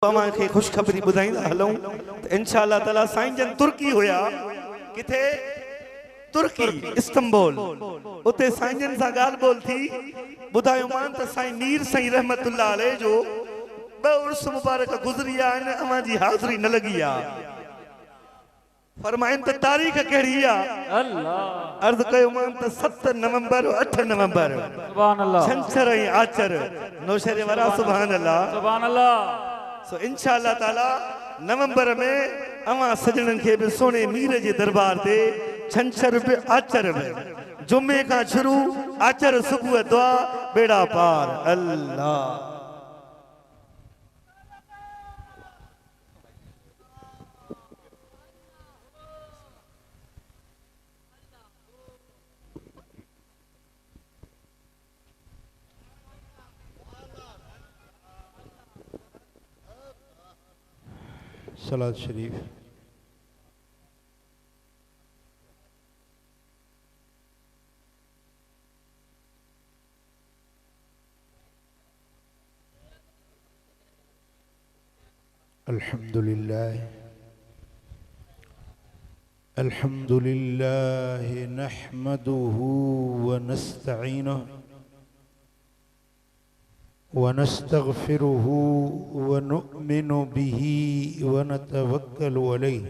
तव्हां खे ख़ुशख़बरी ॿुधाईंदा हलूं त इंशाअल्लाह ताला साईं जन तुर्की हुया किथे तुर्की इस्तांबुल उते साईं जन सां ॻाल्हि ॿोल थी ॿुधायो मान त साईं मीर साईं रहमतुल्लाह अलैह जो ॿ उर्स मुबारक गुज़री आहिनि अवां जी हाज़िरी न लॻी आहे फरमाइन त तारीख़ कहिड़ी आहे अल्लाह अर्ज़ कयो मान त 7 नवंबर 8 नवंबर सुभान अल्लाह छंछर ऐं आचर नौशहरे वारा सुभान अल्लाह सुभान अल्लाह सो इंशाअल्लाह ताला नवंबर में अवां सजणन खे भी सोने मीर जे दरबार ते छंछर पे आचर में जुमे का शुरू आचर सुबह दुआ बेड़ा पार अल्लाह सलात शरीफ। अल्हम्दुलिल्लाह नहमदुहु व नस्तईनुहु व नस्तगफिरुहु व नुअमिनु बिही व नतवक्कलु अलैहि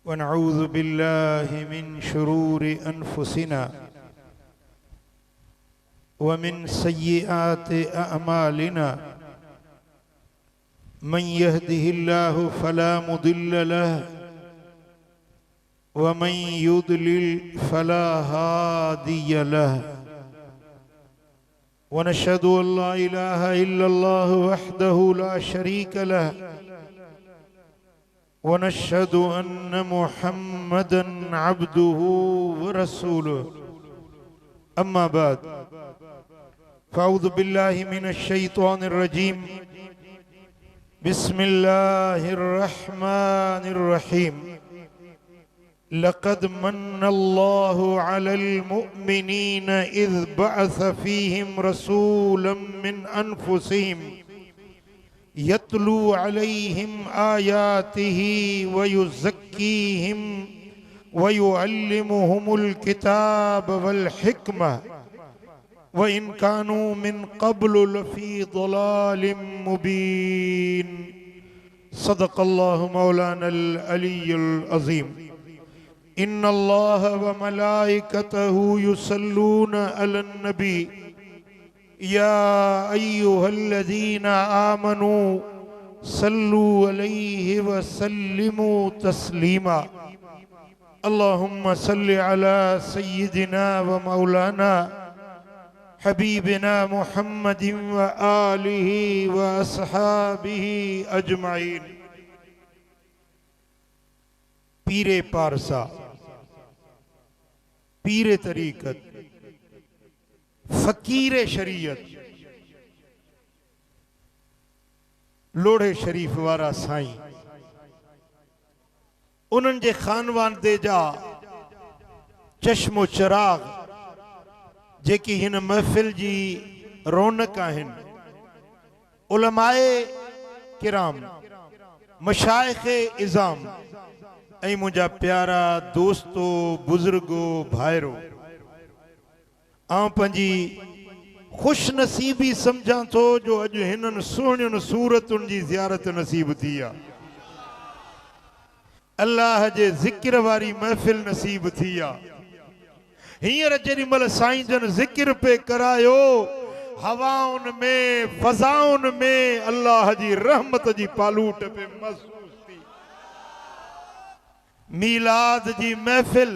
व नऊज़ु बिल्लाहि मिन शुरूरि अनफुसिना व मिन सय्यिआति अअमालिना मन यहदिहिल्लाहु फला मुदिल्ल लहु व मन युद्लिल फला हादिय लहु ونشهد أن لا إله إلا الله وحده لا شريك له ونشهد أن محمدا عبده ورسوله أما بعد فأعوذ بالله من الشيطان الرجيم بسم الله الرحمن الرحيم لقد من الله على المؤمنين إذ بعث فيهم رسولا من أنفسهم يتلو عليهم آياته ويزكيهم ويعلمهم الكتاب والحكمة وإن كانوا من قبل لفي ضلال مبين صدق الله مولانا العلي العظيم إن الله وملائكته يصلون على النبي يا أيها الذين آمنوا صلوا عليه وسلموا تسليما اللهم صل على سيدنا ومولانا حبيبنا محمد وآله وأصحابه أجمعين पीरे पारसा पीरे तरीकत फकीर शरीयत लोढ़े शरीफ वारा साईं उन्हनि जे खानवान दे जा चश्मो चिराग जेकी हिन महफिल जी रौनक आहिनि उलमाए किराम मशाइख़ इज़ाम ऐं मुंहिंजा प्यारा दोस्तो बुजुर्गो भाइरो आउं पंहिंजी खुश नसीबी समझां थो जो अॼु हिननि सुहिणियुनि सूरतुनि जी ज़ियारत नसीब थी आहे अल्लाह जे ज़िक्र वारी महफ़िल नसीब थी आहे हींअर जेॾी महिल साईं जन ज़िक्र पे करायो हवाउनि में फ़ज़ाउनि में अल्लाह जी रहमत जी पालूट पे महसूस मीलाद जी महफिल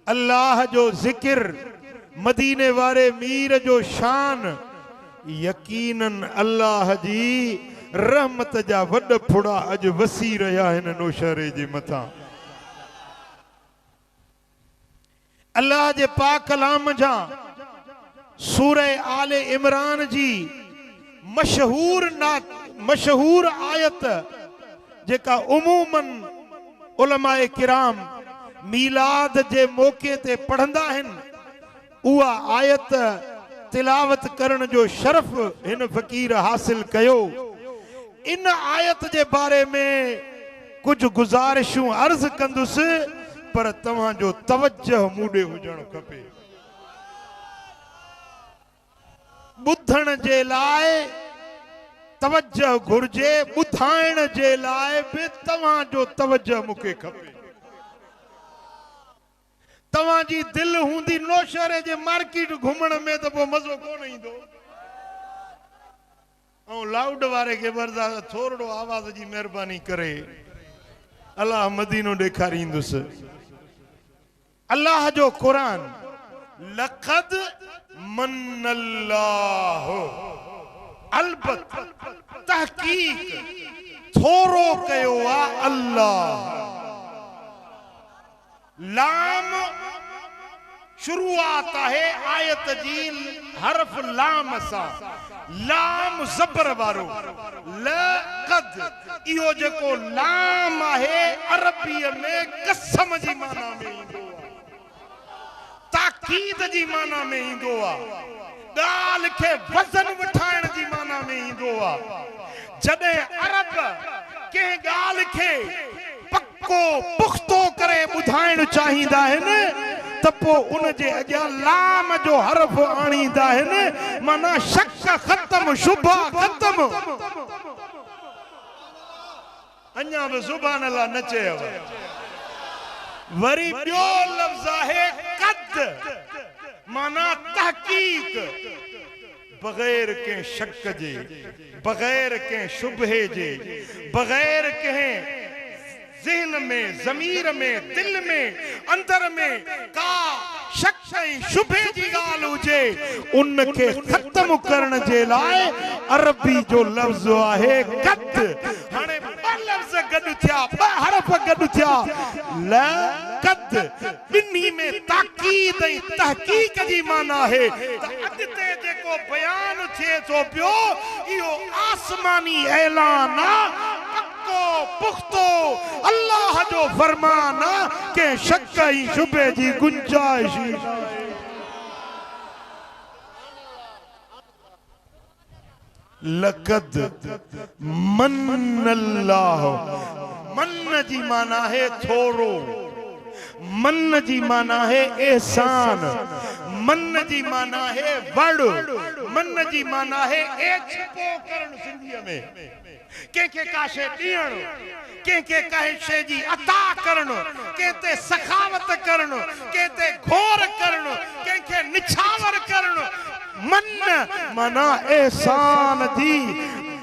अल्लाह जो जिक्र मदीने वारे मीर जो शान यकीनन अल्लाह जी रहमत जा वड फुड़ा अज वसी रहा है नौशहरे जे मथा अल्लाह जे पाक कलाम जा सूरह आले इमरान जी मशहूर आयत जेका उमूमन उलमाए किराम मीलाद जे मौके ते पढ़ंदा आहिनि उहा आयत तिलावत करण जो शरफ इन फकीर हासिल कयो। इन आयत जे बारे में कुछ गुजारिशूं अर्ज कंदुस, पर तव्हां जो तवज्जो मूडे हुजण खपे। बुधण जे लाए तवज्जो घुर्जे, बुधाइण जे लाए भी तव्हां जो तवज्जो मुखे खपे। तव्हां जी दिल हुंदी नौशहरे जे मार्केट घुमण में तो वो मजो कोन ईंदो। ऐं लाउड वारे के बरदा थोरो आवाज जी मेहरबानी करे अल्लाह मदीनो ॾेखारींदुसि। अल्लाह जो कुरान लक़द मन्नल्लाहु, अलबत तहकीक थोरो कयो आ अल्लाह। लाम शुरुआत है आयत जी हरफ लाम सा, लाम ज़बर वारो। लक़द इहो जेको लाम है अरबीअ में कसम जी माना में ईंदो आहे, ताकीद जी माना में ईंदो आहे, गाल के वजन वठाइण जी माना में ईंदो आहे। जॾहिं अरब के गाल के पक्को पुख्तो करे ॿुधाइण चाहींदा आहिनि त पोइ उन जे अॻियां लाम जो हरफ आणींदा आहिनि, माना शक ख़त्म, शुबा ख़त्म। अञा बि सुभान अल्लाह न चयो। वरी ॿियो लफ़्ज़ आहे कद, माना तहकीक, बगैर के शक जे, बगैर के शुबहे जे, बगैर के ज़हन में, ज़मीर में, दिल में, अंदर में का शक शुबहे जी गाल हुजे, उनके खत्म करण जे लाए अरबी जो लफ्ज़ आहे कद। हाणे ॿ लफ्ज़ गॾु थिया, ॿ हरफ गॾु थिया, लक़द, ॿिन्ही में ताकीद ऐं तहकीक जी माना है। त अॻिते जेको बयान थिए थो पियो इहो आसमानी ऐलान आहे, पुख्तो अल्लाह जो फरमान के शक ही शुबे जी गुंजाइश। लक़द मन्नल्लाह, मन जी माना है थोरो, मन जी माना है एहसान, मन जी माना है वड़, मन जी माना है एछपो करण सिंधीअ में। के काशे ॾियण, के काहे शे जी अता करण, के सखावत करण, के घोर करण, के निछावर करण। मन माना एहसान जी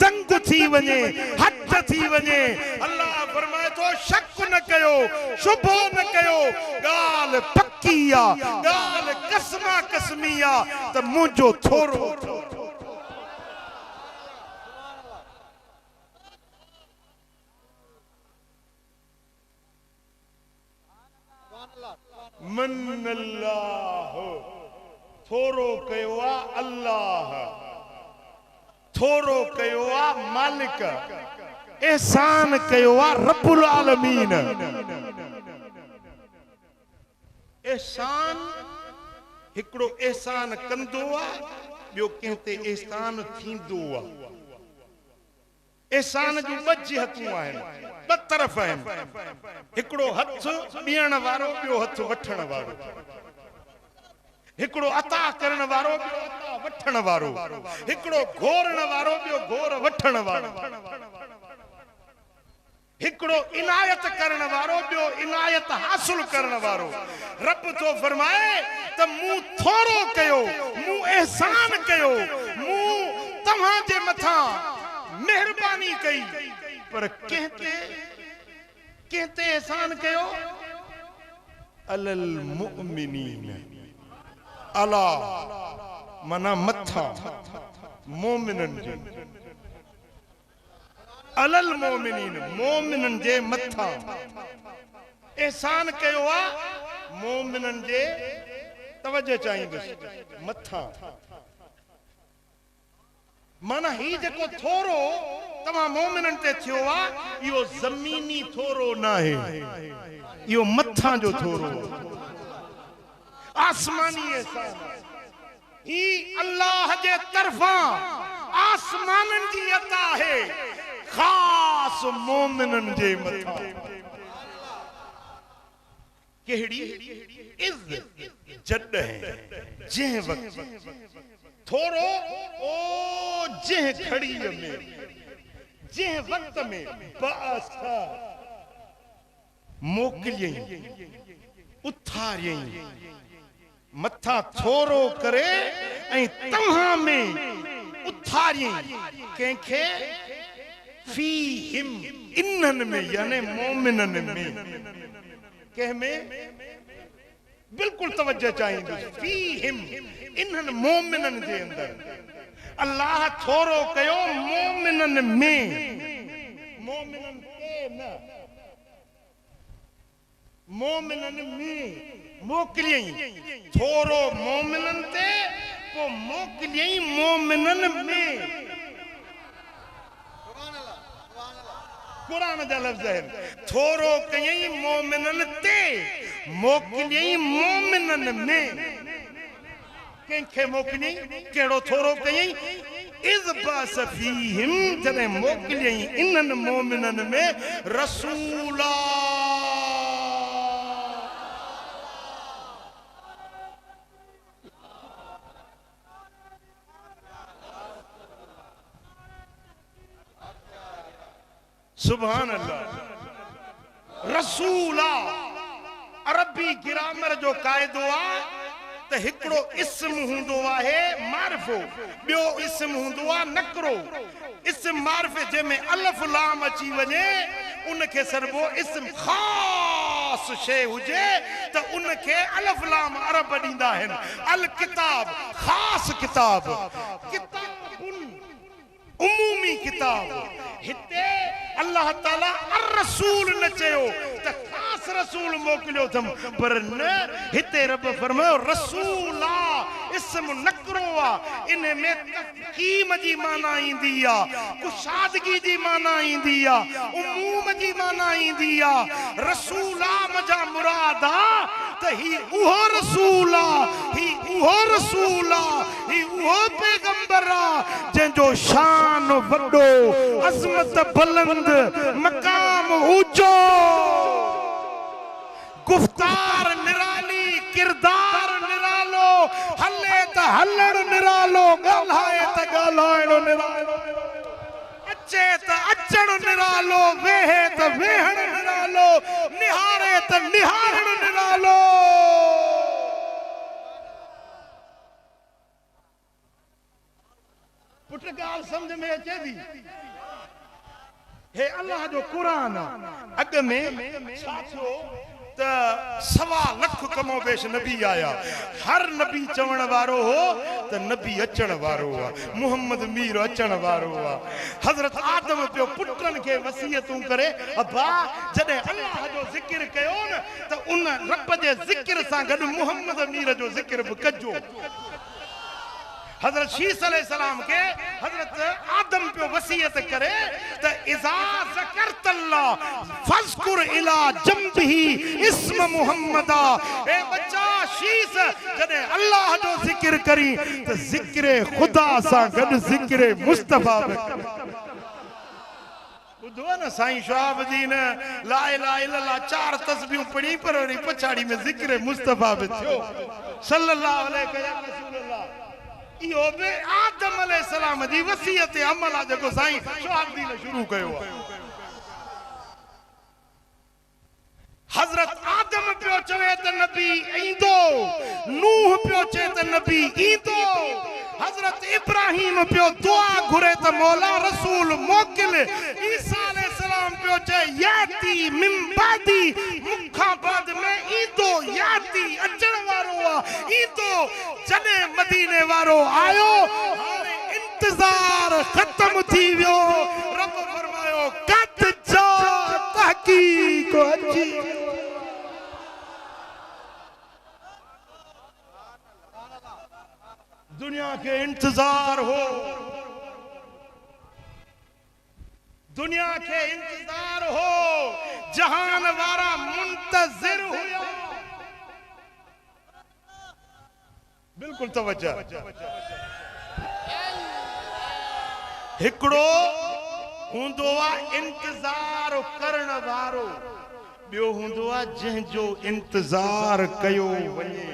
दंग थी वने, हथ थी वने। अल्लाह फरमाए तो शक न कयो, शुबो न कयो, गाल पक्की आ, गाल कसमा कसमी आ त मुंहिंजो थोरो। मन्नल्लाह, थोरो कयो आ अल्लाह, थोरो कयो आ मालिक, एहसान कयो आ रब्बुल आलमीन। एहसान हिकिड़ो एहसान कंदो आ, ॿियो कंहिं ते एहसान थींदो आ। एहसान जूं ॿ जिहतूं आहिनि, ॿ तरफ़ आहिनि, हिकिड़ो हथ ॾियण वारो, ॿियो हथ वठण वारो। हिकिड़ो अता करण वारो, ॿियो अता वठण वारो। हिकिड़ो घोरण वारो, ॿियो घोर वठण वारो। हिकिड़ो इनायत करण वारो, ॿियो इनायत हासिल करण वारो। रब तो फरमाए त मूं थोरो कयो, मूं एहसान कयो, मूं तव्हां जे मथां मेहरबानी कई, पर कहते एहसान कयो अलल मुमिनीन। अला मना मथा मोमिनन जे, अलल मोमिनीन, मोमिनन जे मथा एहसान कयो आ, मोमिनन जे तवज्जो चाहिंदुसि मथा। माना ही जेको थोरो तव्हां मोमिनन ते थियो आ, इहो ज़मीनी थोरो न आहे, इहो मथां जो थोरो, आसमानी एहसान। ही अल्लाह जे तरफा आसमानन जी अता है खास मोमिनन जे मथा केड़ी इज्जत जड है जे वक्त थोरो ओ जे खड़ी में जे वक्त में बासा मोकलियई उथारियई मथा थोरो करे ऐं तव्हां में उथारियई कंहिंखे फीहिम इन्हनि में यानी मोमिननि में कंहिंमें बिल्कुल तवज्जो चाहिंदुसि फीहिम इन्हनि मोमिननि जे अंदर अल्लाह थोरो कयो मोमिननि में मोमिननि के न मोमिननि में मोकलियई थोरो मोमिननि ते को मोकलियई मोमिननि में कुरान जा लफ्ज़ आहिनि थोरो कयई मोमिननि ते मोकलियई मोमिननि में कंहिंखे मोकलियई कहिड़ो थोरो कयई इज़ बास फीहिम जॾहिं मोकलियई इन्हनि मोमिननि में रसूला सुभान अल्लाह रसूला अरबी ग्रामर जो कायदो आहे त हिकिड़ो इस्म हूंदो आहे मारिफो ॿियो इस्म हूंदो आहे नकरो इस्म मारिफे जंहिंमें अलफ लाम अची वञे उनखे सरबो इस्म ख़ास शइ हुजे त उनखे अलफ लाम अरब ॾींदा आहिनि अल किताब ख़ास किताब किताबुन उमूमी किताब हिते अल्लाह ताला अर रसूल न चयो त खास रसूल मोकिलियो थम पर न हिते रब फरमायो रसूला इस्म नकरो आहे इन में तफ़कीम जी माना ईंदी आहे कुशादगी जी माना ईंदी आहे उमूम जी माना ईंदी आहे रसूला मजा मुराद आहे त ही उहो रसूल आहे ही उहो रसूल आहे ही उहो पैगंबर आहे जंहिंजो शान वॾो अज़मत बुलंद मकाम ऊंचो गुफ्तार निराली किरदार निरालो हले त हलण निरालो ॻाल्हाए त ॻाल्हाइण निरालो अचे त अचण निरालो वेहे त वेहण निरालो निहारे त निहारण निरालो पुट ॻाल्हि समझ में अचे थी हे अल्लाह जो कुरान अग में छा थियो त 1.25 लख कमो बेश नबी आया हर नबी चवण वारो हो त नबी अचण वारो आहे मोहम्मद मीर अचण वारो आहे हज़रत आदम पियो पुटनि खे वसीयतूं करे अबा जॾहिं अल्लाह जो ज़िक्र कयो न त उन रब जे ज़िक्र सां गॾु मोहम्मद मीर जो ज़िक्र बि कजो हजरत शीस अलैहिस्सलाम के हजरत आदम पे वसीयत करे त इज़ा ज़करतल्लाह फज़कुर इला जंबिही इस्म मुहम्मदा ए बच्चा शीस जदे अल्लाह जो जिक्र करी त जिक्र खुदा सा गड जिक्र मुस्तफा बुधो न साईं शहाबुद्दीन ला इलाहा इल्लल्लाह 4 तस्बीहूं पढ़ी पर वरी पछाड़ी में जिक्र मुस्तफा बि थियो सल्लल्लाहु अलैहि रसूलुल्लाह इहो बि आदम अलैहिस्सलाम जी वसीयत अमल आहे जेको साईं शहाबुद्दीन शुरू कयो आहे हज़रत आदम पियो चवे त नबी ईंदो नूह पियो चवे त नबी ईंदो हज़रत इब्राहिम पियो दुआ घुरे त मौला रसूल मोकिल ईसा अलैहिस्सलाम पियो चए याती मिन बादी मुखा बाद में ईंदो याती अचण वारो आहे ईंदो जॾहिं मदीने वारो आयो हाणे इंतज़ार ख़त्म थी वियो रब फरमायो कद जा तहकीक अची दुनिया के इंतजार हो दुनिया के इंतजार हो जहान वारा मुंतजिर हुआ बिल्कुल तवज्जो। हिकड़ो हुंदो आहे इंतजार करण वारो, ॿियो हुंदो आहे जंहिंजो इंतजार कयो वञे।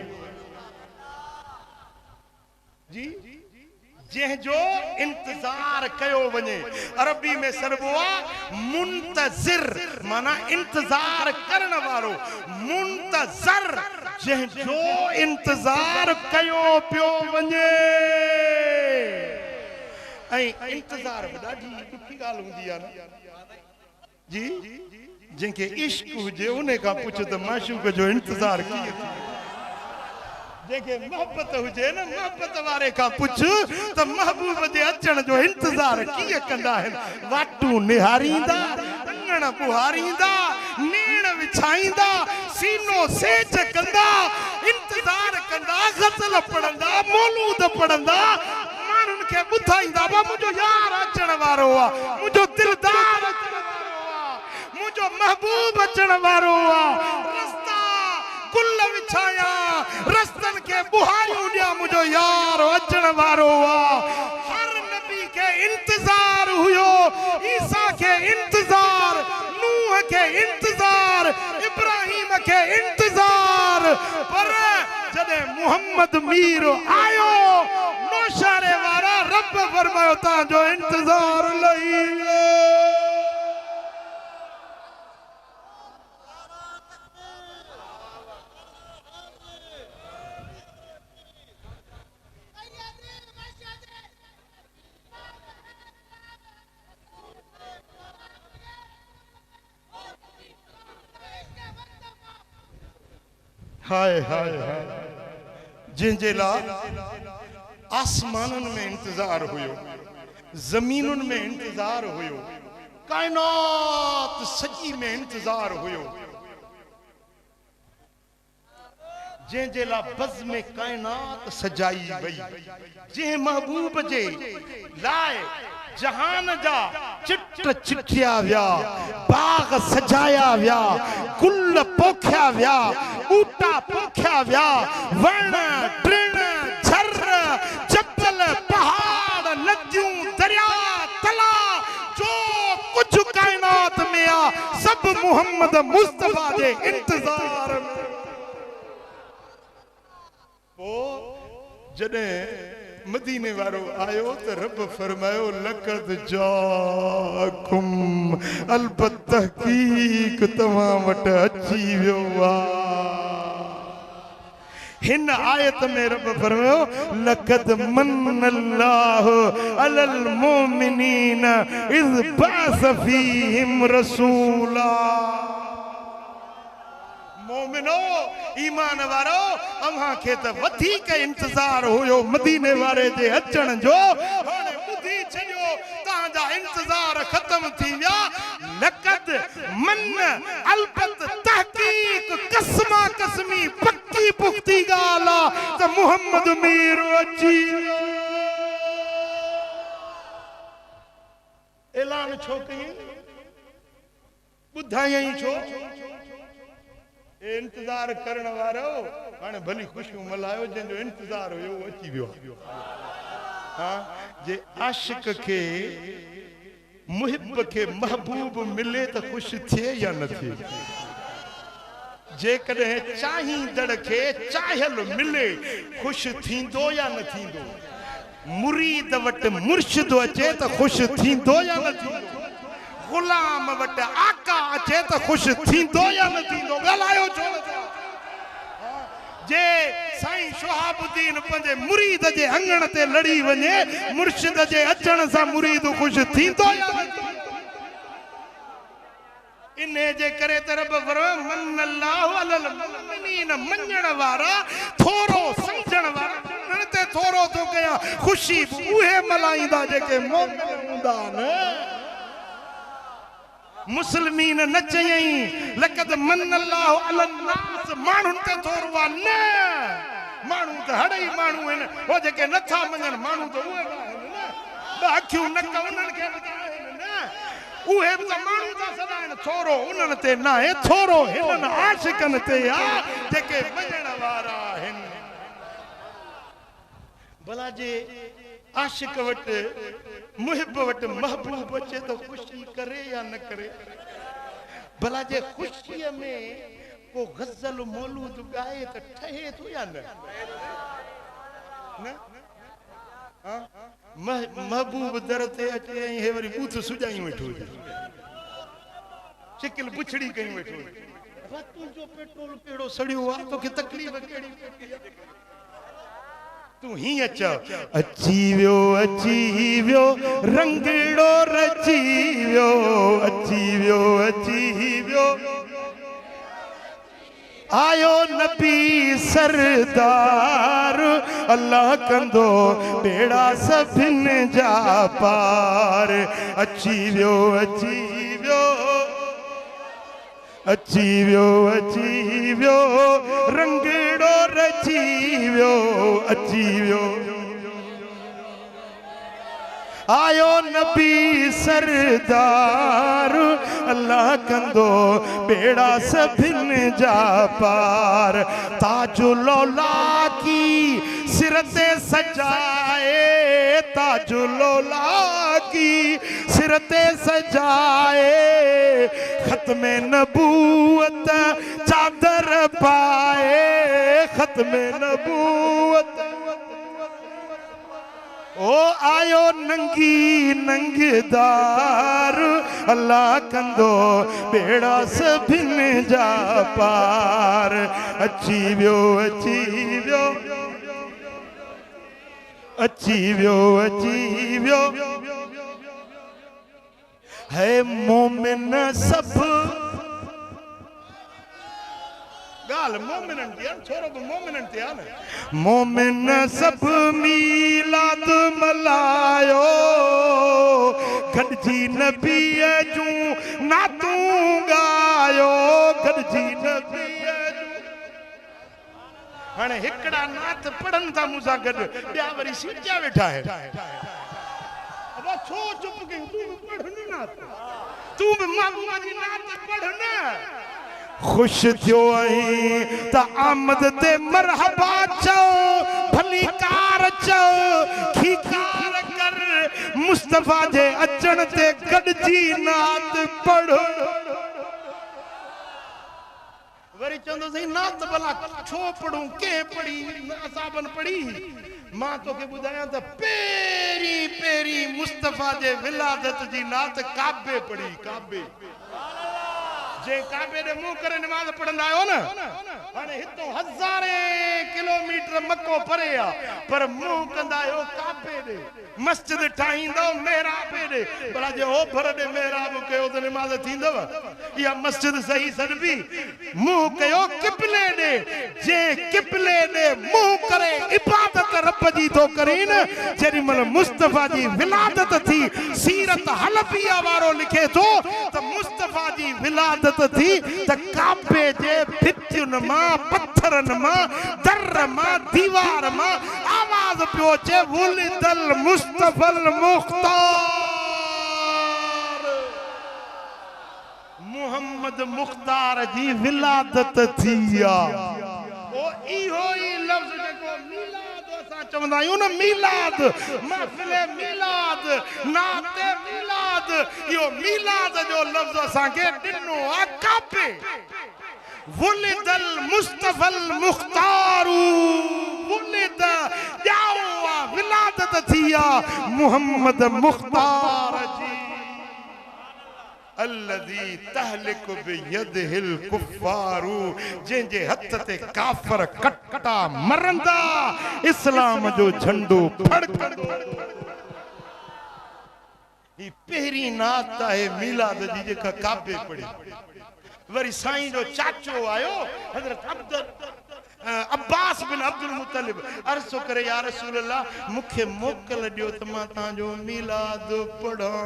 जी जंहिंजो इंतजार कयो वञे, अरबी में सरबो आहे मुंतज़िर, माना इंतजार करण वारो। मुंतज़र जंहिंजो इंतजार कयो पियो वञे। ऐं इंतजार ॾाढी ॾुखी ॻाल्हि हूंदी आहे न जी। जंहिंखे इश्क हुजे उन खां पुछ त माशूक जो इंतजार कीअं थी। जंहिंखे मोहब्बत हुजे न मोहब्बत वारे खां पुछ त महबूब जे अचण जो इंतजार कीअं कंदा आहिनि। वाटूं निहारींदा, अंगण बुहारींदा, नीण विछाईंदा, सीनो सेच कंदा, इंतजार कंदा, गज़ल पढ़ंदा, मौलूद पढ़ंदा, माण्हुनि खे ॿुधाईंदा बा मुंहिंजो यार अचण वारो आहे, मुंहिंजो दिलदार अचण वारो आहे, मुंहिंजो महबूब अचण वारो आहे। रस्ता गुल विछाया, रस्तन के बुहारियूं ॾिया, मुंहिंजो यार अचण वारो आहे। हर नबी के इंतजार हुयो, ईसा के इंतजार, नूह के इंतजार, इब्राहिम के इंतजार, पर जॾहिं मुहम्मद मीर आयो नौशारे वारा रब फरमायो तव्हांजो इंतजार लही वियो। हाय हाय हाय, जंहिंजे लाइ आसमाननि में इंतजार हुयो, ज़मीनुनि में इंतजार हुयो, कायनात सॼी में इंतजार हुयो, जंहिंजे लाइ बज़ में कायनात सजाई वई, जंहिं महबूब जे लाइ जहान जा चिट चिठिया विया, बाग सजाया विया, गुल पोखिया विया, ॿूटा पोखिया विया, वण टिण झर जबल पहाड़ नदियूं दरिया तला, जो कुझु कायनात में आ सब मुहम्मद मुस्तफा जे इंतजार में। जॾहिं मदीने वारो आयो त रब फरमायो लक़द जाकुम, अलबत तहकीक तव्हां वटि अची वियो आहे। हिन आयत में रब फरमायो लक़द मन्नल्लाहु अलल मोमिनीन इज़ बअस फीहिम रसूला। मोमिनो ईमान वारो, अव्हां खे त वधीक इंतजार हुयो मदीने वारे जे अचण जो, हाणे ॿुधी छॾियो तव्हांजा इंतजार ख़त्म थी विया। लक़द मन अलबत तहकीक कसमा कसमी पक्की पुख्ती ॻाल्हि आहे त मुहम्मद मीर अची वियो। ऐलान छो कई, ॿुधायई छो? इंतजार करण वारो हाणे भली ख़ुशियूं मल्हायो, जंहिंजो इंतजार हुयो उहो अची वियो। हाँ, जे आशिक के मुहिब के महबूब मिले त ख़ुशि थिए या न थिए। जेकॾहिं चाहींदड़ खे चाहियल मिले ख़ुशि थींदो या न थींदो। मुरीद वटि मुर्शिद अचे त ख़ुशि थींदो या न थींदो। गुलाम वटि आका अचे त ख़ुशि थींदो या न थींदो। ॻाल्हायो छो नथा? जे साईं शहाबुद्दीन पंहिंजे मुरीद जे अंगण ते लड़ी वञे, मुर्शिद जे अचण सां मुरीद ख़ुशि थींदो या न थींदो? इन जे करे त रब फरमायो मन्नल्लाहु अलल मोमिनीन, मञण वारा, थोरो समझण वारा, उन्हनि ते थोरो थो कयां, ख़ुशी उहे मल्हाईंदा जेके मोमिन हूंदा न। मुस्लिमीन न चयई लक़द मन्नल्लाहु अलल नास, माण्हुनि ते थोरो आहे न। माण्हू त हड़ई माण्हू आहिनि, हो जेके नथा मञनि माण्हू त उहे आहिनि न। अखियूं नक उन्हनि खे आहिनि न, उहे बि त माण्हू था सदाइनि। थोरो उन्हनि ते न आहे, थोरो हिननि आशिकनि ते आहे जेके मञण वारा आहिनि। भला जे आशिक वट मुहिब वट महबूब अचे तो खुशी करे या न करे। भला जे खुशी में को गजल मौलूद गाए तो ठहे तो या न हाँ? महबूब दर ते अचे हे वरी बूथ सुजाई वेठो चिकल बुछड़ी कई वेठो तुझो पेट्रोल केड़ो सड़ियो आ तो के तकलीफ केड़ी तू ही अची वियो रंगड़ो रची वियो अची वियो आयो नबी सरदार अल्लाह कंदो बेड़ा सभिन जा पार। अची वियो रंगड़ो रची वियो अची वियो आयो नबी सरदार अल्लाह कंदो बेड़ा सभिन जा पार। ताजुलौला की सिरते सजाए ताजुलौला की सिरते सजाए खत्मे नबूवत चादर पाए खत्मे नबूवत ओ आयो नंगी नंगदार अल्लाह कंदो बेड़ा सभिन जा पार। अची वियो है मोमिन सब गाल मोमिनन दिया छोरो को मोमिनन दिया न मोमिन सब मीलाद मलायो गॾजी नबी जू नातू गायो गॾजी नबी हाणे हिकड़ा नात पढ़न था मूंसा गॾ ॿिया वरी सीटिया वेठा है अब छो चुप कई तू भी पढ़ न नात तू भी मां जी नात पढ़ न खुश थियो त आमद ते मरहबा चो भली कार चो खीकार कर मुस्तफा जे अचण ते गॾजी नात पढ़ो वरी चंदो सही नात भला छो पढ़ूं के पढ़ी असाबन पढ़ी मां तोखे ॿुधायां त पेरी पेरी मुस्तफा जे विलादत जी नात काबे पढ़ी काबे जे काबे दे मुंह करे नमाज पढ़ंदा आयो न हाने हितो हज़ारे किलोमीटर मक्को परे आ पर मुंह कंदा आयो काबे दे मस्जिद ठाहींदो मेहराब दे भला जे ओ भर दे मेहराब कयो त नमाज थींदव या मस्जिद सही सदबी मुंह कयो किबले दे जे किबले दे मुंह करे इबादत रब जी तो करीन जेरी मल मुस्तफा जी विलादत थी सीरत हलफिया वारो लिखे तो त मुस्तफा जी विलादत थी त काबे जे भितियुन मां पत्थरन मां दर मां दीवार मां आवाज पियो चे वुलिदल मुस्तफल मुख्तार मोहम्मद मुख्तार जी विलादत थी ओ इहो ई लफ्ज जेको मिलाद असां चवंदा आहियूं न मिलाद महफिल मिलाद नाते मिलाद इहो मिलाद जो लफ्ज असां के ॾिनो आ काबे वुलिदल मुस्तफल मुख्तारू वुलिद ॼाओ विलादत थी आ मोहम्मद मुख्तार जी अल्लज़ी तहलिक बियदिहिल कुफ़ारू जंहिंजे हथ ते काफ़र कटा मरंदा इस्लाम जो झंडो फड़कंदो ही पहिरीं नात आहे मिलाद जी जेका काबे पढ़ी वरी साईं जो चाचो आयो हज़रत अब्बास बिन अब्दुल मुत्तलिब अर्ज़ करे या रसूल अल्लाह मूंखे मोकल ॾियो त मां तव्हांजो मिलाद पढ़ां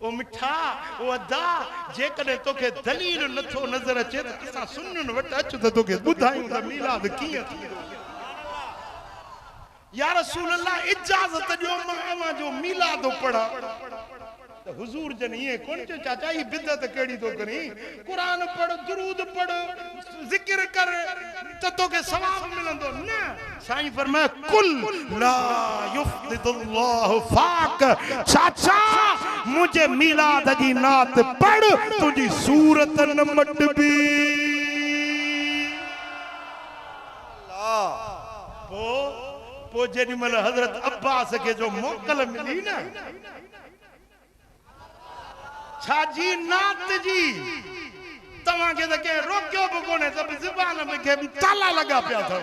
ओ मिठा ओ अदा जे कदे तोखे दलील नथो नजर अचे त असां सुन्नियुनि वटि अच त तोखे ॿुधायूं त मिलाद कीअं थींदो या रसूल अल्लाह इजाज़त ॾियो मां जो मिलाद पढ़ा तो हुजूर जन ये कौन चो चाचा ये बिदत केड़ी तो करी कुरान पढ़ दुरूद पढ़ जिक्र कर तो के सवाब मिलंदो ना साईं फरमाए कुल ला युफ्दिदुल्लाहु फाक चाचा मुझे मिलाद जी नात पढ़ तुझी सूरत न मटबी पो जेडी मल हजरत अब्बास के जो मोकल मिली ना छाजी नात जी तवा के तो के रोक्यो भी कोने तब जुबान में के ताला लगा पिया था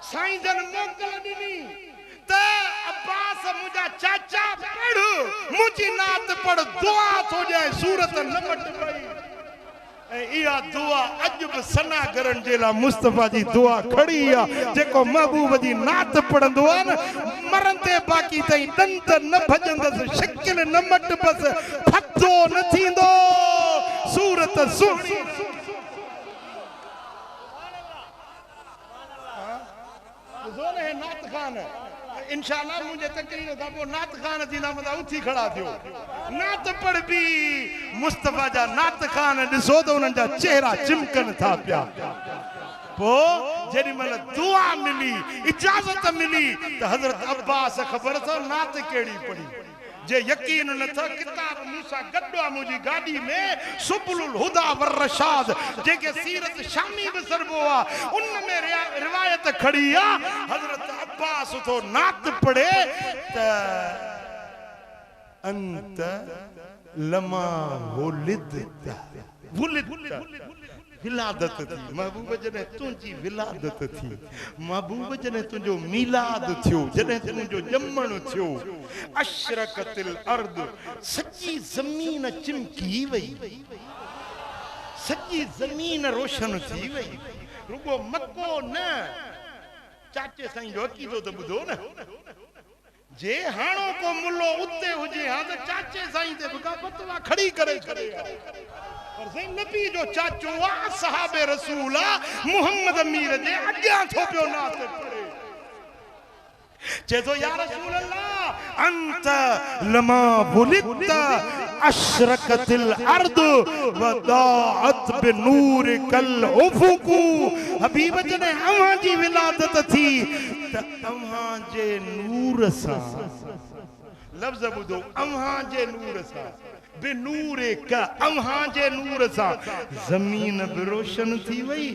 साईं जन मोकल दिनी ते अब्बास मुझा चाचा पढ़ मुझी नात पढ़ दुआ हो जाए सूरत नमट पई इया दुआ अज भी सना करण जेला मुस्तफा जी दुआ खड़ी आ जेको महबूब जी नात पढ़ंदो आ न मरंदे बाकी तई दंत न भजंदस शक्ल न मट बस फतो न थींदो सूरत सुणी जोने है नात खान इंशाल्लाह मुझे तकरीर का वो नात खान जी ना मदा उठी खड़ा थियो नात पढ़ भी मुस्तफा जा नात खान दिसो तो उनन जा चेहरा चिमकन था पिया पो जेडी मल दुआ मिली इजाजत मिली तो हजरत अब्बास खबर था नात केड़ी पड़ी जे यकीन न था किताब मूसा गड्डा मुजी गाड़ी में सुबुलुल हुदा वर रशाद जेके सीरत शामी बसरबो आ उन में रिवायत खड़ी आ हजरत अब्बास तो नात पढ़े त अंत लमा वुलिद विलादत थी महबूब जने तुझी विलादत थी महबूब जने तुझो मिलाद थियो जने तुझो जमण थियो अशरकतिल अर्द सच्ची जमीन चिमकी वई सच्ची जमीन रोशन थी वई रुगो मक्को न चाचे साईं जो अकीदो तो बुधो न जे हाणो को मुल्लो उते हुजे हां तो चाचे साईं ते बुका फतवा खड़ी करे और सही नबी जो चाचो आ सहाबे रसूल आ मोहम्मद अमीर जे अग्या थोपियो नात पड़े चेतो या रसूल अल्लाह अंत लमा बुलित अशरकतिल अर्द वदाअत बिनूर कल उफुकु हबीब जने अमा जी विलादत थी त अमा जे नूर सा लफ्ज बुधो अमा जे नूर सा बिनूरे का अम्हा जे नूर सा जमीन भी रोशन थी वई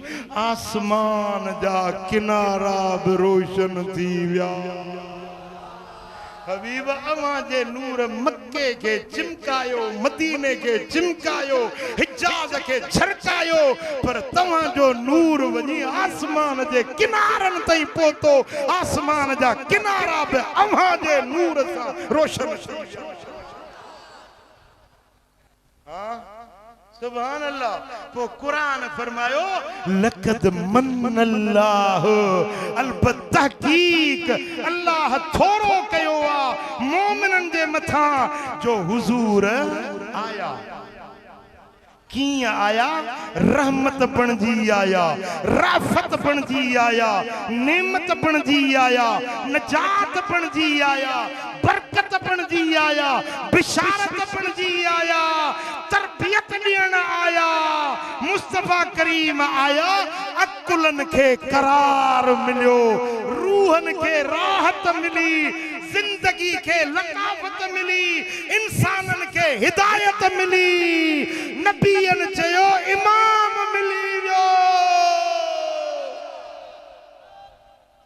आसमान जा किनारा भी रोशन थी विया हबीब अम्हा जे नूर मक्के के चिमकायो मदीने के चिमकायो हिजाज के झरकायो पर तव्हां जो नूर वनी आसमान जे किनारन तई पोतो आसमान जा किनारा भी अम्हा जे नूर सा रोशन सुभान अल्लाह वो कुरान फरमायो लक़द मन्नल्लाह अलबत्तहकीक अल्लाह थोरो कयो आ मोमिनन जे मथा जो हुजूर आया की आया रहमत बणजी आया राफत बणजी आया नेमत बणजी आया नजात बणजी आया बरकत बणजी आया बिशारत बणजी आया तरबियत ॾियण आया मुस्तफा करीम आया अकुलन के करार मिलियो रूहन के राहत मिली जिंदगी के लकाफत मिली इंसानन के हिदायत मिली नबीयन चयो इमाम मिली वियो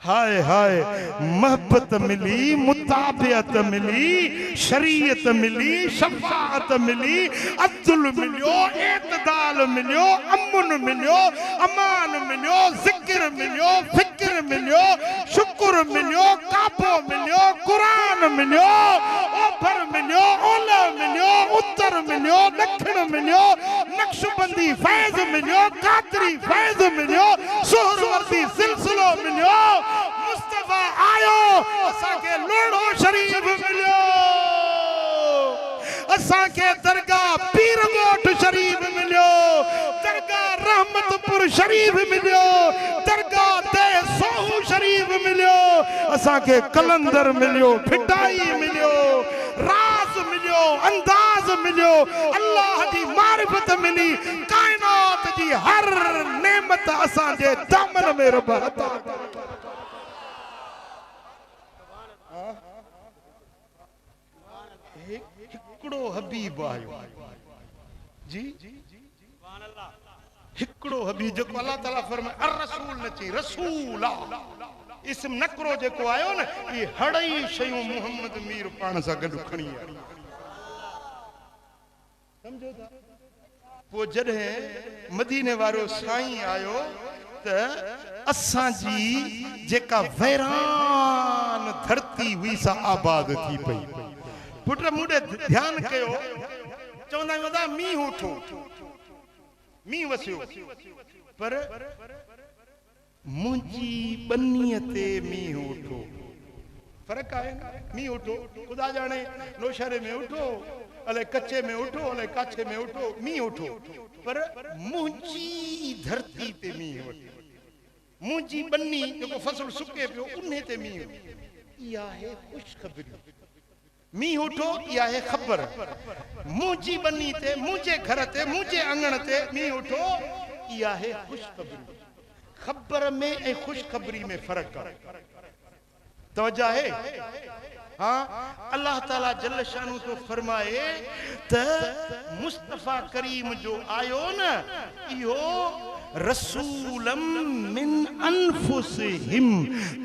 हाय हाय मोहब्बत मिली मुताबियत मिली शरीयत मिली शफाअत मिली अब्दुल मिलियो एतदाल मिलियो अमन मिलियो अमान मिलियो जिक्र मिलियो फिक्र मिलियो शुक्र मिलियो काबो मिलियो कुरान मिलियो ओभर मिलियो ओला मिलियो उत्तर मिलियो दक्षिण मिलियो नक्शबंदी फैज मिलियो कादरी फैज मिलियो सुहरवर्दी सिलसिलो मिलियो मुस्तफा आयो असा के लोड़ो शरीफ मिलियो असा के दरगाह पीर गोठ शरीफ मिलियो दरगाह रहमतपुर शरीफ मिलियो दरगाह दे सोहू शरीफ मिलियो असा के कलंदर मिलियो फिटाई मिलियो राज मिलियो, अंदाज मिलियो, अल्लाह जी मारिफत मिली, कायनात जी हर नेमत असां जे दामन में रब अता हिकड़ो हबीब आयो जी, हिकड़ो हबीब जो अल्लाह ताला फरमाए अर रसूल न ची रसूल इसम नकरो जेको आयो न ये हड़ई शयूं मोहम्मद मीर पाण सां गॾु खणी आयो समझो था। पोइ जॾहिं मदीने वारो साईं आयो त असां जी जेका वैरान धरती हुई सा आबाद थी पई। पुट मूंॾे ध्यान कयो, चवंदा आहियूं दादा मींहुं उठो, मींहुं वसियो, पर मुंहिंजी बनीअ ते मींहुं उठो, फर्क़ आहे न। मींहुं उठो ख़ुदा जाने नौशहरे में उठो, अलाए कच्चे में उठो, अलाए काछे में उठो, मींहुं उठो, पर मुंहिंजी धरती ते मींहुं वठो, मुंहिंजी बनी जेको फसल सुके पियो उन्हे ते मींहुं, इहा आहे ख़ुशख़बरी। मींहुं उठो इहा आहे ख़बर, मुंहिंजी बनी ते, मुंहिंजे घर ते, मुंहिंजे आंगण ते मींहुं उठो, इहा आहे ख़ुशख़बरी। खबर में ऐं ख़ुशख़बरी में फ़र्क़ आहे, तवज्जो आहे। हाँ, अल्लाह ताला जल्ल शानु तो फरमाए त मुस्तफ़ा करीम जो आयो न इहो रसूलम मिन अनफुसिहिम,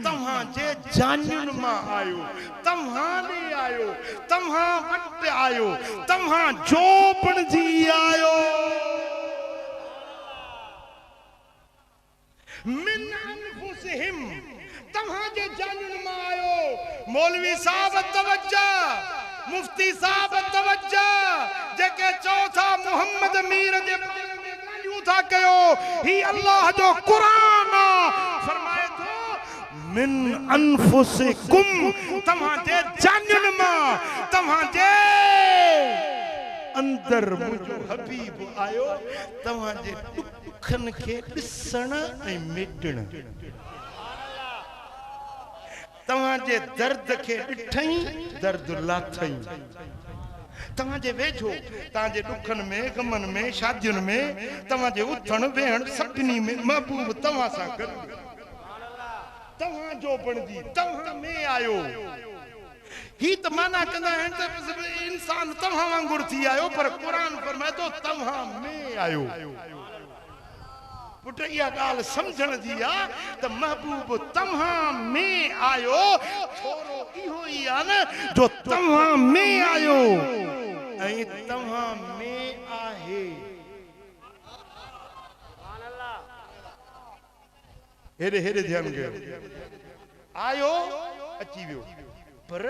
तव्हां जे जानियुनि मां आयो, तव्हां ॾे आयो, तव्हां वटि आयो, तव्हां जो बणिजी आयो। मिन अनफुसिहिम, तव्हां जे जानियुनि मां आयो। मौलवी साहब तवज्जो, मुफ्ती साहब तवज्जो, जेके चओ था मोहम्मद मीर जे बारे में ॻाल्हियूं था कयो, ही अल्लाह जो क़ुरान फरमाए थो मिन अनफुसिकुम, तव्हां जे जानियुनि मां, तव्हां जे अंदर मुंहिंजो हबीब आयो, तव्हां जे दुखनि खे ॾिसण ऐं मिटण, तव्हां जे दर्द खे ॾिठई, दर्द लाथई, तव्हां जे वेझो, तव्हां जे दुखनि में, गमनि में, शादियुनि में, तव्हां जे उथण वेहण सभिनी में महबूब तव्हां सां गॾु, तव्हां जो बणिजी तव्हां में आयो। ही त माना कंदा आहिनि त इंसान तव्हां वांगुरु थी आयो, पर क़ुरान फरमाए थो तव्हां में आयो। पुट इहा ॻाल्हि सम्झण जी आहे त महबूब तव्हां में आयो, छोरो इहो ई आहे न जो तव्हां में आयो ऐं तव्हां में आहे। हेॾे हेॾे ध्यानु कयो, आयो अची वियो, पर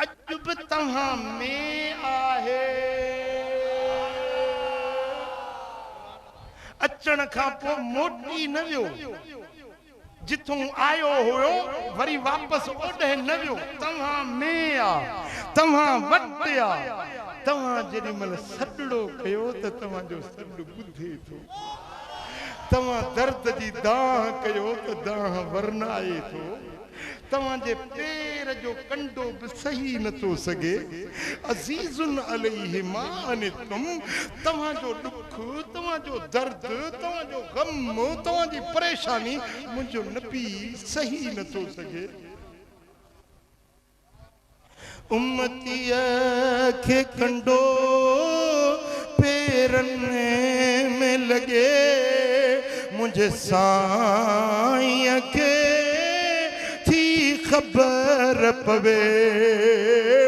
अॼु बि तव्हां में आहे। अचण खां पोइ मोटी न वियो, जिथों आयो हुयो वरी वापसि ओॾे न वियो, तव्हां में आ, तव्हां वटि आ। तव्हां जेॾी महिल सॾड़ो कयो त तव्हांजो सॾु ॿुधे थो, तव्हां दर्द जी दाह कयो त दाह वरनाए थो, तव्हांजे पेर जो कंडो बि सही नथो सघे। अज़ीज़ुन अलैहि मा अनितुम, तव्हांजो दुख, तव्हांजो दर्द, तव्हांजो गम, तव्हांजी परेशानी मुंहिंजो नबी सही नथो सघे। उम्मतीअ खे कंडो पेरनि में लॻे, मुंहिंजे साईं खे खबर पवे।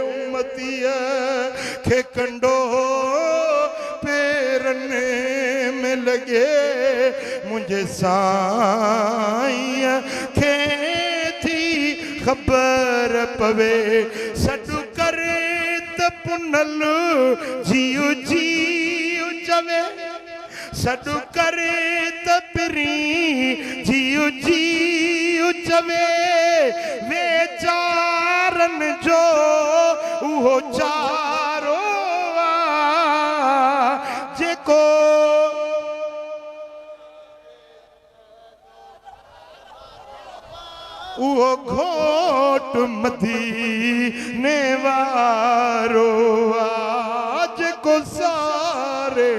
उम्मतीअ खे कंडो पेरनि में लॻे, मुंहिंजे साईं खे थी खबर पवे। सॾु करे त पुनल जीउ जीउ चवे, सॾु करे त पिरी जीउ जीउ चवे, वेचारनि जो उहो चारो आ जेको उहो घोट मदीने वारो नज़ारो आज को सारे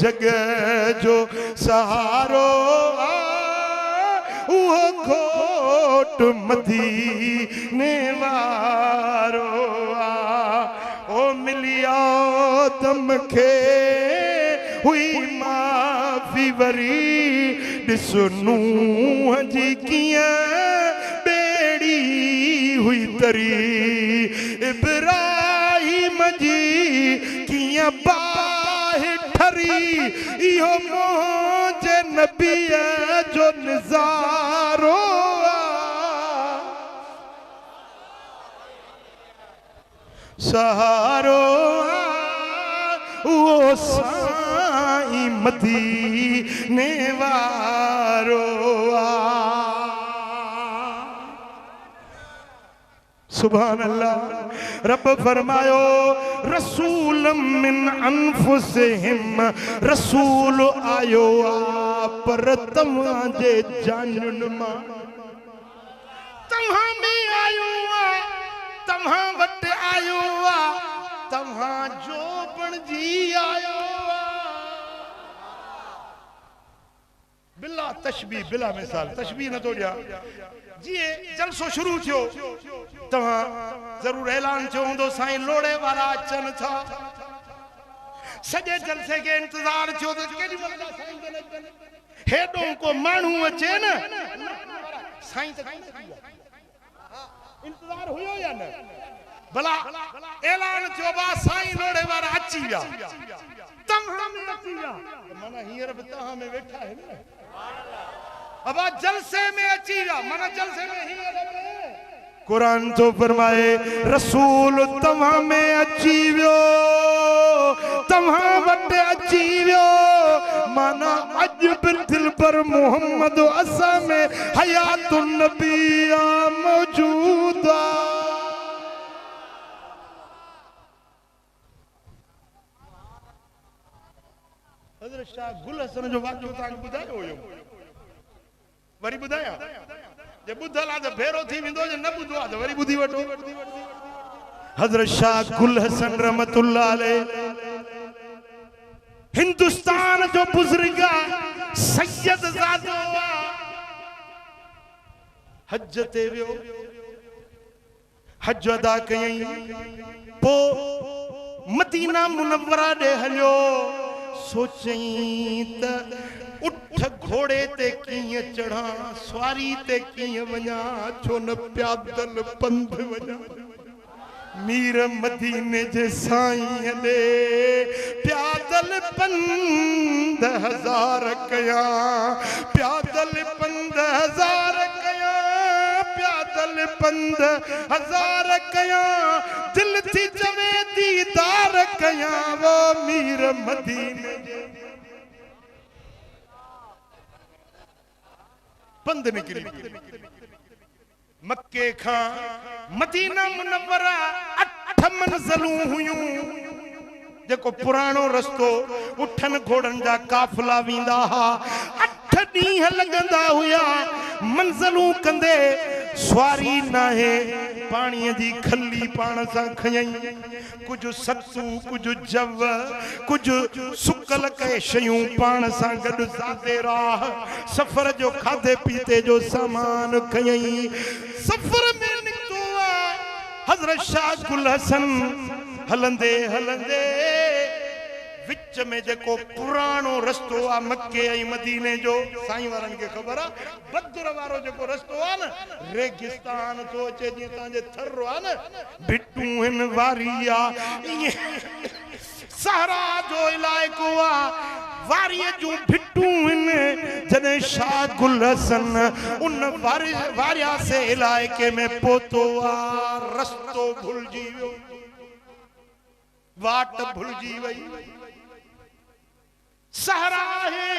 जगह जो सहारो वो खोट मदीने वारो ओ मिलिया दम खे हुई माफ़ी वरी ॾिसो नूह जी कीअं बेड़ी हुई तरी इब्राहिम जी कीअं बाहि ठरी इहो मुंहिंजे नबीअ जो नज़ारो सहारो वो साईं मदीने वारो सुभान अल्लाह। रब फरमायो रसूल मिन अनफुसिहिम रसूल आयो पर तव्हांजे जानन मां तव्हां में आयो तव्हां वटि आयो तव्हां जो बणजी आयो बिला तशबीह बिला मिसाल तशबीह न तो ॾिया जीअं जलसो शुरू थियो तव्हां ज़रूर ऐलान थियो हूंदो साईं लोड़े वारा अचनि था सॼे जलसे के इंतज़ार थियो त केॾी महिल साईं जन अचनि हेॾो को माण्हू अचे न साईं त इंतज़ार हुयो या न भला ऐलान थियो बा साईं लोड़े वारा अची विया तव्हां में अची विया माना हींअर बि तव्हां में वेठा आहिनि न अब जलसे में अची विया माना जलसे में हींअर कुरान तो फरमाए रसूल तव्हां में अची वियो तव्हां वटि अची वियो माना अॼु बि दिल पर मोहम्मद असां में हयातुन नबी मौजूद हज़रत शाह गुल हसन जो वाक़ियो तव्हांखे ॿुधायो हुयो वरी ॿुधायां जे ॿुधल आहे त भेरो थी वेंदो जे न ॿुधो आहे त वरी ॿुधी वठो हज़रत शाह गुल हसन रहमतुल्लाह अलैह हिंदुस्तान जो बुज़ुर्ग सैयद ज़ादो हज ते वियो हज अदा कयई पोइ मदीना मुनव्वरा ॾे हलियो सोचई त उठ घोड़े ते कीअं चढ़ा सवारी ते कीअं वञा छो न प्यादल पंध वञा मीर मदीने जे साईं ॾे प्यादल पंध हज़ार कया प्यादल पंध हज़ार कया प्यादल पंध हज़ार कया दिल थी चवे दीदार कया वो मीर मदीने पंध निकरी मक्के खां मदीना मुनव्वरा 8 मंज़िलूं हुयूं जेको पुराणो रस्तो उठन घोड़न जा काफ़िला वेंदा हा 8 ॾींहं लॻंदा हुया मंज़िलूं कंदे सवारी नाहे पाणीअ जी खली पाण सां खयई कुझु सत्तू कुझु जव कुझु सुकल कए शयूं पाण सां गॾु ज़ाते राह सफ़र जो खाधे पीते जो सामान खयई सफ़र में निकितो हज़रत शाह गुल हसन हलंदे हलंदे विच में जेको पुराणो रस्तो आ मक्के ऐं मदीने जो साईं वारनि खे ख़बर आ बदर वारो जेको रस्तो आ न रेगिस्तान थो अचे जीअं तव्हांजे थर आ न भिटूं हिन वारी आ सहरा जो इलाइक़ो आ वारीअ जूं भिटूं हिन जॾहिं शाह गुल हसन उन वारिया से इलाइक़े में पहुतो आ रस्तो भुलिजी वियो वाट भुलिजी वई सहरा है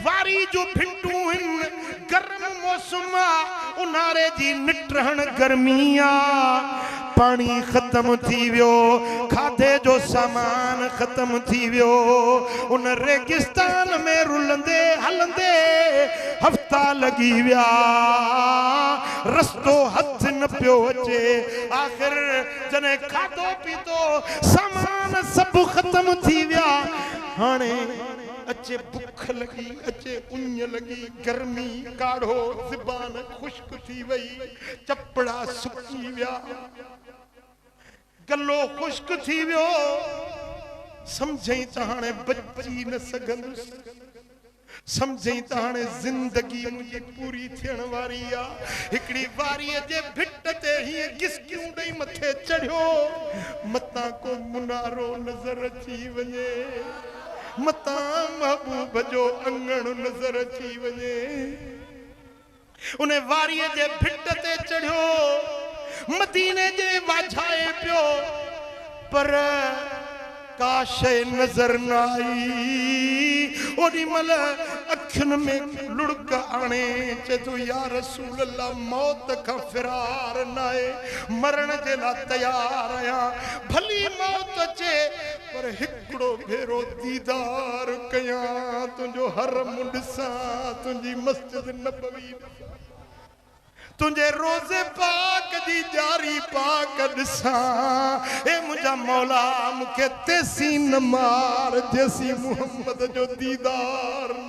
वारी जो भिंटू गर्म मौसम उन्हारे जी निट रहण गर्मी आ पानी खत्म थी वियो, खाधे जो सामान खत्म थी वियो। उन रेगिस्तान में रुलंदे हलंदे हफ्ता लगी विया, रस्तो हथ न पियो अचे। आखिर जने खाधो पीतो सामान सब खत्म थी विया, हाणे अचे भुख लगी, अचे उञ लगी, गर्मी काढ़ो, ज़बान खुश्क थी वई, चपड़ा सुकी विया, गलो खुश्क थी वियो। समझई त हाणे बची न सघंदुसि, समझई त हाणे ज़िंदगी मुंहिंजी पूरी थियण वारी आ। हिकिड़ी वारीअ जे भिट ते हीअं गिसकियूं ॾेई मथे चढ़ियो, मतां को मुनारो नज़र अची वञे, मतां महबूब जो अंगण नज़र अची वञे। उन वारीअ जे भिट ते चढ़ियो, मदीने जे वाझाए पियो, पर का शइ नज़र न आई। ओॾी महिल अखियुनि में लुड़क आणे चए थो, या रसूल अल्लाह, मौत खां फ़िरार न आहे, मरण जे लाइ तयार आहियां। भली मौत अचे पर हिकिड़ो भेरो दीदार कयां, तुंहिंजो हरम ॾिसां, तुंहिंजी मस्जिद नबवी, तुझे रोज़े पाक जी जारी पाक ॾिसां। ए मुंहिंजा मौला, मूंखे तेसी न मार जेसी मुहम्मद जो दीदार न।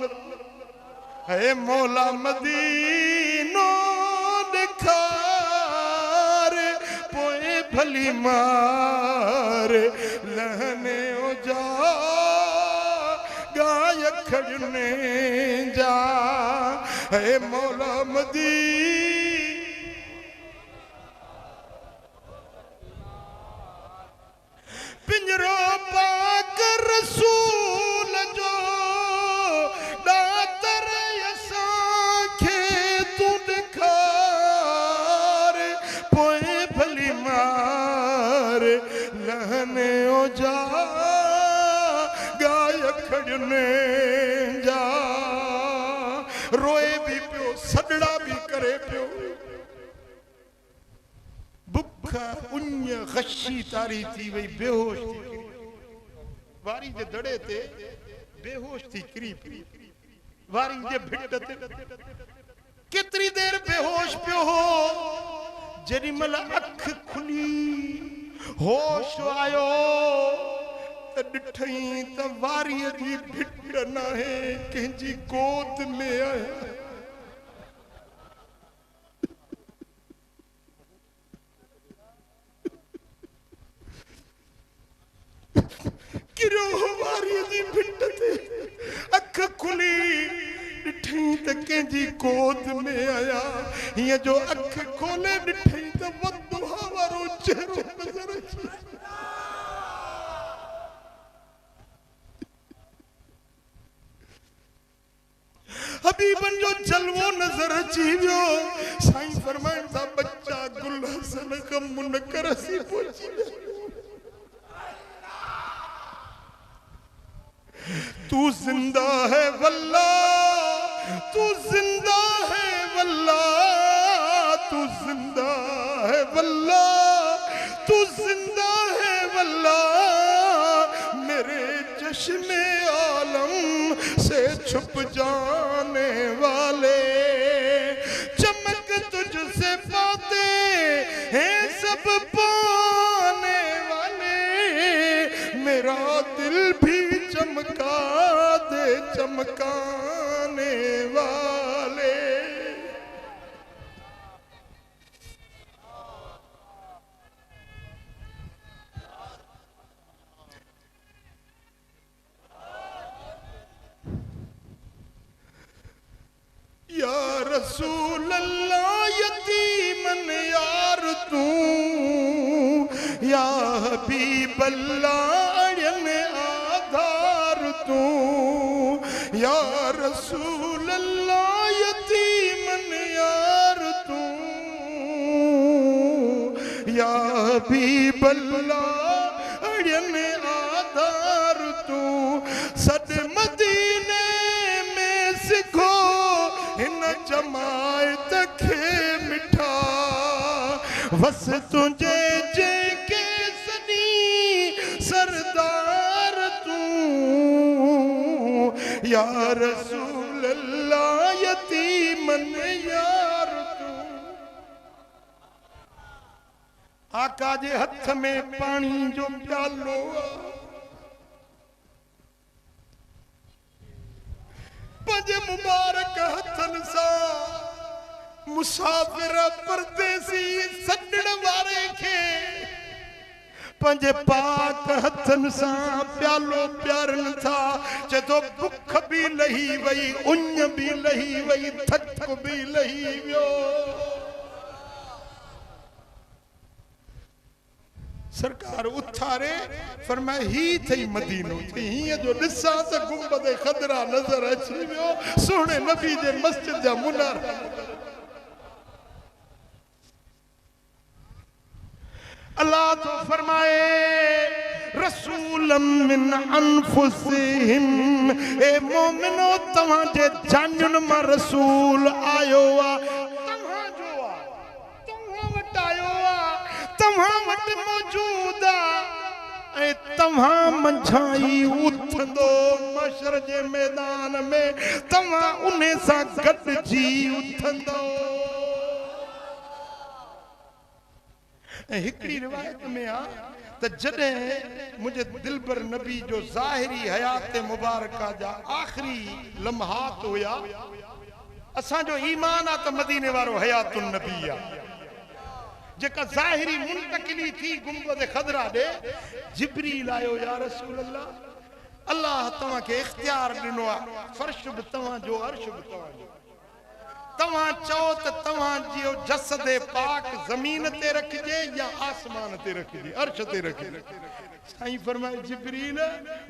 ए मौला मदीनो ॾेखार, पोइ भली मार लहने जा गाय खड़ने जा। ए मौला मदीनो पिंजरो पाक रसूल जो दातर असांखे तू ॾेखार, पोइ भली मार लहने जा गाय खड़ने जा। रोए भी पियो, सॾड़ा भी करे पियो, बुख उञ ख़शी तारी थी वई, बेहोश थी वारी जे दड़े ते, बेहोश थी किरी पई वारी जे भिट ते। केतरी देर बेहोश पियो हो, जेॾी महिल अख खुली होश आयो त ॾिठई त वारीअ जी भिट नाहे, कंहिंजी गोद में आहे। किरो वारी जी भिट ते, अख खुली ॾिठई त कंहिंजी गोद में आया। हीअं जो अख खोले ॾिठई त वदुहा वारो चेहरो नज़र अची। हबीबन जो जलवो नज़र अची वियो। साईं फरमाइनि था, बच्चा गुल हसन खां मुनकर सी पहुची विया। तू जिंदा है वल्लाह, तू जिंदा है वल्लाह, तू जिंदा है वल्लाह, तू जिंदा है वल्लाह। मेरे चश्मे आलम से छुप जाने वाले, चमक तुझसे पाते हैं सब पाने वाले। मेरा दिल भी चमका दे चमकाने वाले। या रसूल अल्लाह, यतीमन यार तू, या हबीब अल्लाह आधार तू। या रसूल अल्लाह, यतीमन यार तू, या हबीब अल्लाह आधार तू। सद मदीने में सिखो हिन जमायत खे मिठा, बस तुझे या रसूल अल्लाह यतीमन यार तू। आका जे हथ में पानी जो प्यालो पंज मुबारक हथन सा मुसाफिर परदेसी सॾण वारे खे पंज पाक हथन सा प्यालो प्यारन था। चतो बुख भी लही वई, उञ भी लही वई, थक भी लही वियो। सरकार उथारे फरमाए ही थई मदीनो हीअं जो ॾिसां त गुंबद खदरा नज़र अची वियो। सोने नबी जे मस्जिद जा मुनार अल्लाह तो फरमाए रसूलम मिन अनफुसिहिम, ए मोमिनो तव्हां जे जानुन मां रसूल आयो आ, तव्हां जो आ, तव्हां वटि आयो आ, तव्हां वटि मौजूद आ ऐं तव्हां मंझाई उथंदो मशर जे मैदान में, तव्हां उन सां गॾिजी उथंदो। हिकड़ी रिवायत में आ त जॾहिं मुझे दिलबर नबी जो ज़ाहिरी हयात मुबारका जा आखिरी लम्हात हुया, असांजो ईमान आ त मदीने वारो हयातुन नबी आ। जेका ज़ाहिरी मुंतकिली थी गुंबद खदरा दे, जिब्रील आयो या रसूल अल्लाह, अल्लाह तव्हां खे इख्तियार ॾिनो आ, फर्श बि तव्हां जो, अर्श बि तव्हां जो। तव्हां चओ त तव्हां जो जसद पाक ज़मीन ते रखिजे या आसमान ते रखिजे, अर्श ते रखिजे। साईं फरमाए जिब्रील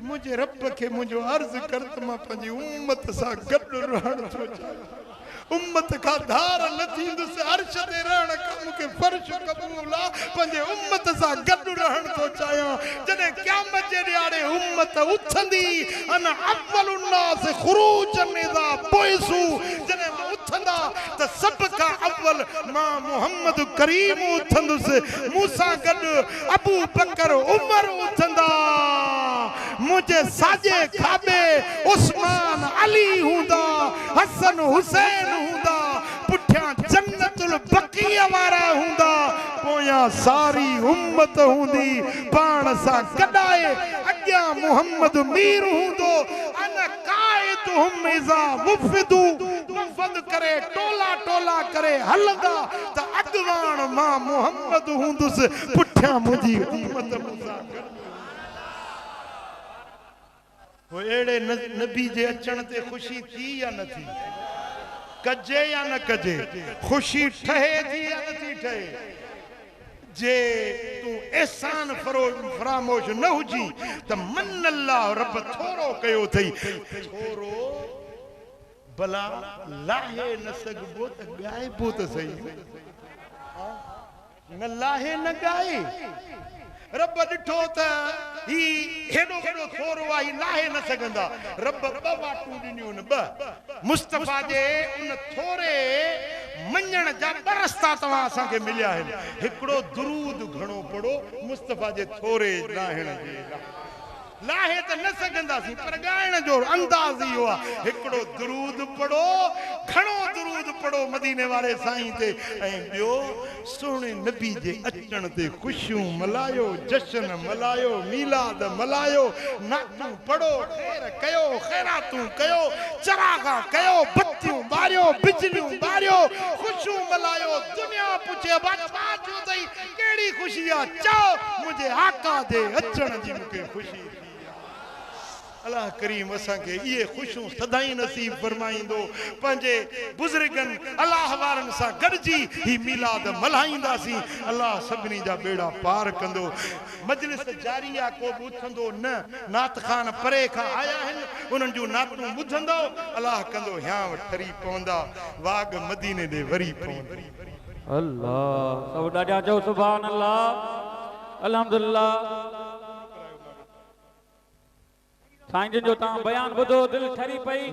मुझे रब खे मुंहिंजो अर्ज़ कर त मां पंहिंजी उम्मत सां गॾु रहण थो चाहियां। उम्मत का धार न थींदुसि, अर्श ते रहण खां मूंखे फर्श क़बूल आ, पंहिंजे उम्मत सां गॾु रहण थो चाहियां। जॾहिं क़यामत जे ॾियारे उम्मत उथंदी, अन अव्वलुन नास ख़ुरूजन इज़ा बुइसू, जॾहिं उथंदा त सभ खां अव्वल मां मोहम्मद करीम उथंदुसि, मूंसां गॾु अबू बकर उमर उथंदा, मुंहिंजे साॼे खाॿे उस्मान अली हूंदा, हसन हुसैन हूंदा, पुठियां जन्नतुल बक़ीअ वारा हूंदा, पोयां सारी उम्मत हूंदी पाण सां गॾाए, अॻियां मुहम्मद मीर हूंदो, अन काइदुहुम इज़ा वफ़दू, वफ़द करे टोला टोला करे हलंदा त अॻवान मां मुहम्मद हूंदुसि, पुठियां मुंहिंजी उम्मत मूंसां गॾु। वो एड़े नबी जे अचण ते खुशी थी या न थी, कजे या न कजे, खुशी ठहे थी या न थी ठहे। जे तू एहसान फरामोश न हुजी त मन अल्लाह रब थोरो कयो थई, थोरो भला लाहे न सघबो त ॻाइबो त सही, न लाहे न ॻाए। रब ॾिठो त ही हेॾो हेॾो थोरो आहे, लाहे न सघंदा, रब ॿ वाटूं ॾिनियूं आहिनि, ॿ मुस्तफ़ा जे उन थोरे मञण जा ॿ रस्ता तव्हां असांखे मिलिया आहिनि। हिकिड़ो दुरूद घणो पढ़ो मुस्तफ़ा जे थोरे लाहिण जे लाइ, लाहे त न सघंदासीं पर ॻाइण जो अंदाज़ इहो आहे, हिकिड़ो दुरूद पढ़ो, घणो दुरूद पढ़ो मदीने वारे साईं ते, ऐं ॿियो सोने नबी जे अचण ते ख़ुशियूं मल्हायो, जश्न मल्हायो, मीलाद मल्हायो, नातूं पढ़ो, ख़ैर कयो, ख़ैरातूं कयो, चरागा कयो, बत्तियूं ॿारियो, बिजलियूं ॿारियो, ख़ुशियूं मल्हायो। दुनिया पुछे छा थियो अथई, कहिड़ी ख़ुशी आहे, चओ मुंहिंजे आका जे अचण जी मूंखे ख़ुशी। अल्लाह करीम असांखे इहे ख़ुशियूं सदाईं नसीब फरमाईंदो। पंहिंजे बुज़ुर्गनि अल्लाह वारनि सां गॾिजी ही मीलाद मल्हाईंदासीं, अल्लाह सभिनी जा बेड़ा पार कंदो। मजलिस जारी आहे, को बि उथंदो न, नात ख़ान परे खां आया आहिनि, उन्हनि जूं नातूं ॿुधंदो, अल्लाह कंदो हियां ठरी पवंदा, वाग मदीने ॾे वरी पवंदा। अल्लाह सब ॾाढा चओ सुभान अल्लाह, अल्हम्दुलिल्लाह। साईं जिन जो तव्हां बयान ॿुधो, दिलि ठरी पई।